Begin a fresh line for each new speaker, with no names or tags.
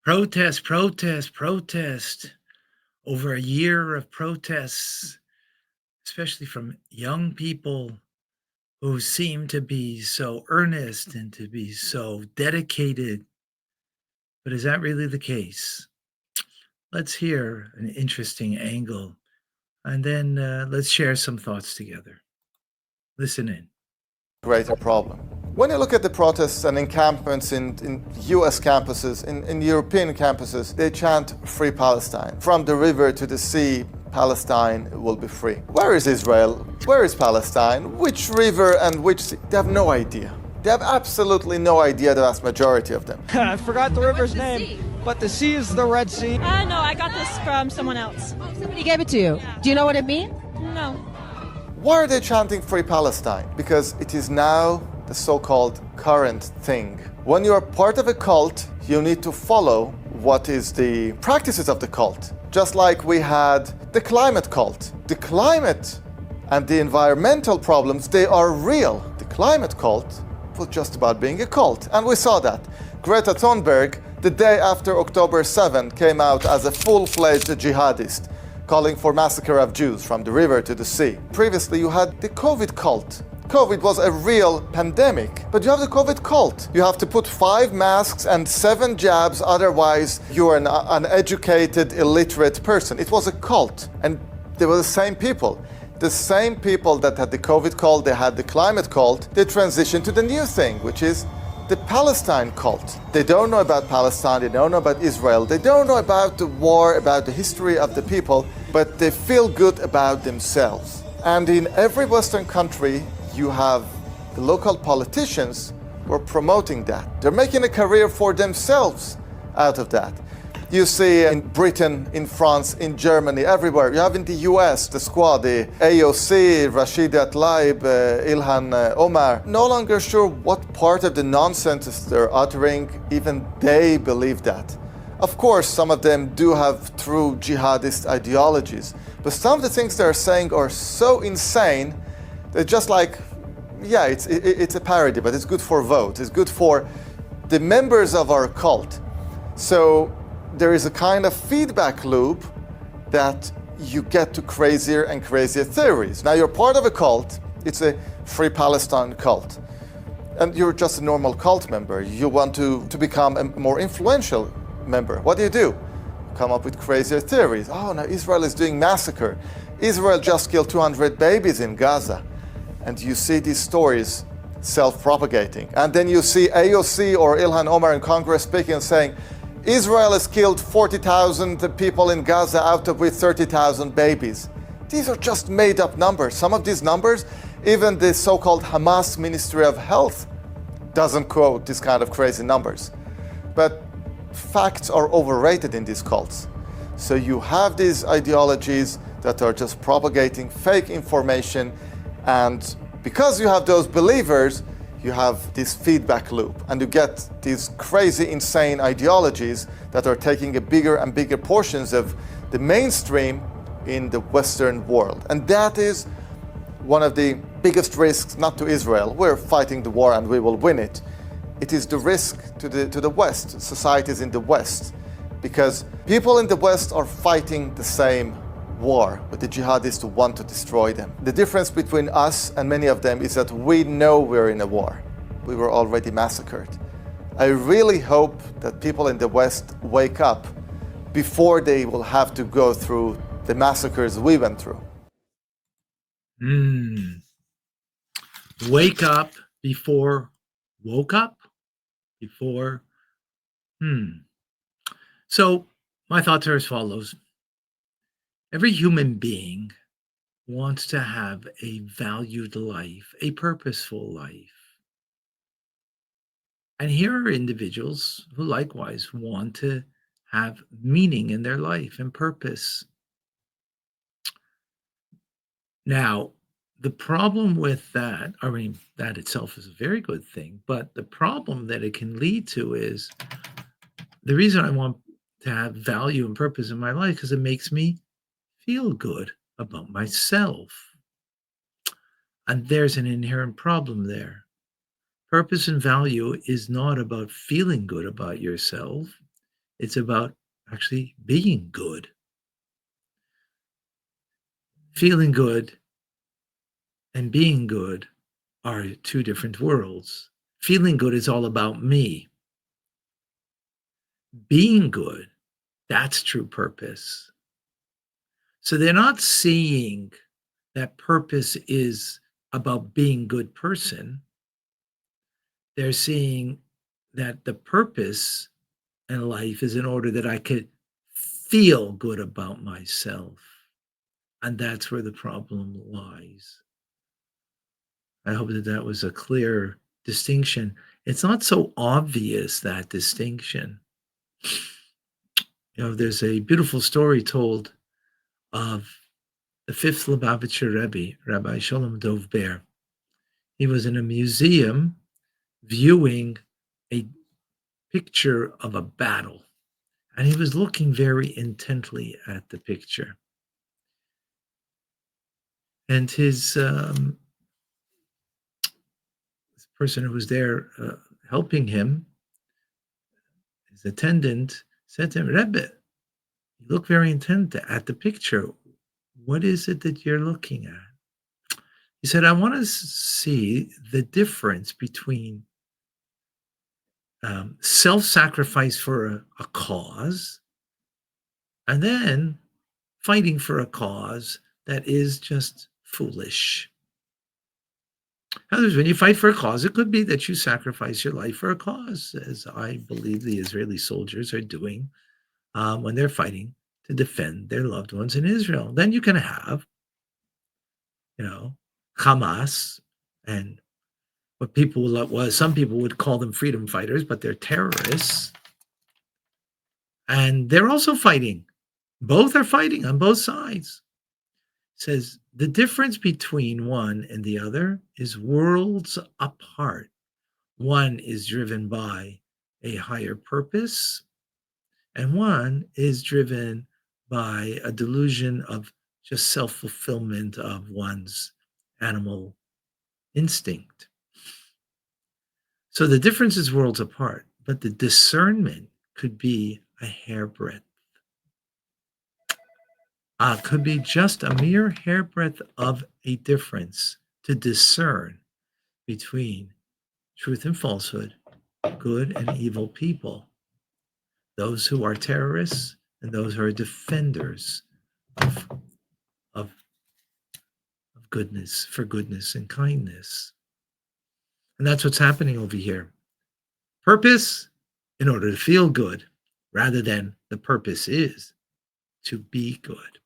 Protest, protest, protest. Over a year of protests, especially from young people who seem to be so earnest and to be so dedicated. But is that really the case? Let's hear an interesting angle and then let's share some thoughts together. Listen in.
Greater problem. When you look at the protests and encampments in US campuses, in European campuses, they chant Free Palestine. From the river to the sea, Palestine will be free. Where is Israel? Where is Palestine? Which river and which sea? They have no idea. They have absolutely no idea, the vast majority of them.
I forgot the river's name, but the sea is the Red Sea.
No, I got this from someone else.
Oh, somebody gave it to you.
Yeah.
Do you know what it means?
No.
Why are they chanting Free Palestine? Because it is now the so-called current thing. When you are part of a cult, you need to follow what is the practices of the cult. Just like we had the climate cult. The climate and the environmental problems, they are real. The climate cult was just about being a cult, and we saw that. Greta Thunberg, the day after October 7, came out as a full-fledged jihadist, calling for massacre of Jews from the river to the sea. Previously, you had the COVID cult. COVID was a real pandemic, but you have the COVID cult. You have to put 5 masks and 7 jabs, otherwise you're an uneducated, illiterate person. It was a cult, and they were the same people. The same people that had the COVID cult, they had the climate cult, they transitioned to the new thing, which is the Palestine cult. They don't know about Palestine, they don't know about Israel, they don't know about the war, about the history of the people, but they feel good about themselves. And in every Western country, you have the local politicians who are promoting that. They're making a career for themselves out of that. You see in Britain, in France, in Germany, everywhere. You have in the US, the squad, the AOC, Rashida Tlaib, Ilhan Omar. No longer sure what part of the nonsense they're uttering, even they believe that. Of course, some of them do have true jihadist ideologies, but some of the things they're saying are so insane, they're just like, yeah, it's a parody, but it's good for vote. It's good for the members of our cult. So there is a kind of feedback loop that you get to crazier and crazier theories. Now you're part of a cult, it's a Free Palestine cult, and you're just a normal cult member. You want to become a more influential member. What do? Come up with crazier theories. Oh, now Israel is doing massacre. Israel just killed 200 babies in Gaza. And you see these stories self-propagating. And then you see AOC or Ilhan Omar in Congress speaking and saying, Israel has killed 40,000 people in Gaza, out of which 30,000 babies. These are just made-up numbers. Some of these numbers, even the so-called Hamas Ministry of Health doesn't quote these kind of crazy numbers. But facts are overrated in these cults. So you have these ideologies that are just propagating fake information, and because you have those believers, you have this feedback loop, and you get these crazy, insane ideologies that are taking a bigger and bigger portions of the mainstream in the Western world. And that is one of the biggest risks, not to Israel. We're fighting the war and we will win it. It is the risk to the West, societies in the West, because people in the West are fighting the same war with the jihadists who want to destroy them. The difference between us and many of them is that we know we're in a war. We were already massacred. I really hope that people in the West wake up before they will have to go through the massacres we went through.
Wake up before woke up? Before? So my thoughts are as follows. Every human being wants to have a valued life, a purposeful life. And here are individuals who likewise want to have meaning in their life and purpose. Now, the problem with that, I mean, that itself is a very good thing, but the problem that it can lead to is the reason I want to have value and purpose in my life because it makes me feel good about myself. And there's an inherent problem there. Purpose and value is not about feeling good about yourself. It's about actually being good. Feeling good and being good are two different worlds. Feeling good is all about me. Being good, that's true purpose. So they're not seeing that purpose is about being good person. They're seeing that the purpose in life is in order that I could feel good about myself. And that's where the problem lies. I hope that that was a clear distinction. It's not so obvious, that distinction. There's a beautiful story told of the fifth Lubavitcher Rebbe, Rabbi Sholem Dov Ber. He was in a museum viewing a picture of a battle, and he was looking very intently at the picture. And his person who was there helping him, his attendant, said to him, Rebbe, you look very intent at the picture. What is it that you're looking at? He said, I want to see the difference between self-sacrifice for a cause and then fighting for a cause that is just foolish. In other words, when you fight for a cause, it could be that you sacrifice your life for a cause, as I believe the Israeli soldiers are doing when they're fighting to defend their loved ones in Israel. Then you can have, Hamas and what some people would call them freedom fighters, but they're terrorists. And they're also fighting. Both are fighting on both sides. Says the difference between one and the other is worlds apart. One is driven by a higher purpose, and one is driven by a delusion of just self-fulfillment of one's animal instinct. So the difference is worlds apart, but the discernment could be a hairbreadth. Could be just a mere hairbreadth of a difference to discern between truth and falsehood, good and evil people, those who are terrorists and those who are defenders of, of goodness, for goodness and kindness. And that's what's happening over here. Purpose in order to feel good, rather than the purpose is to be good.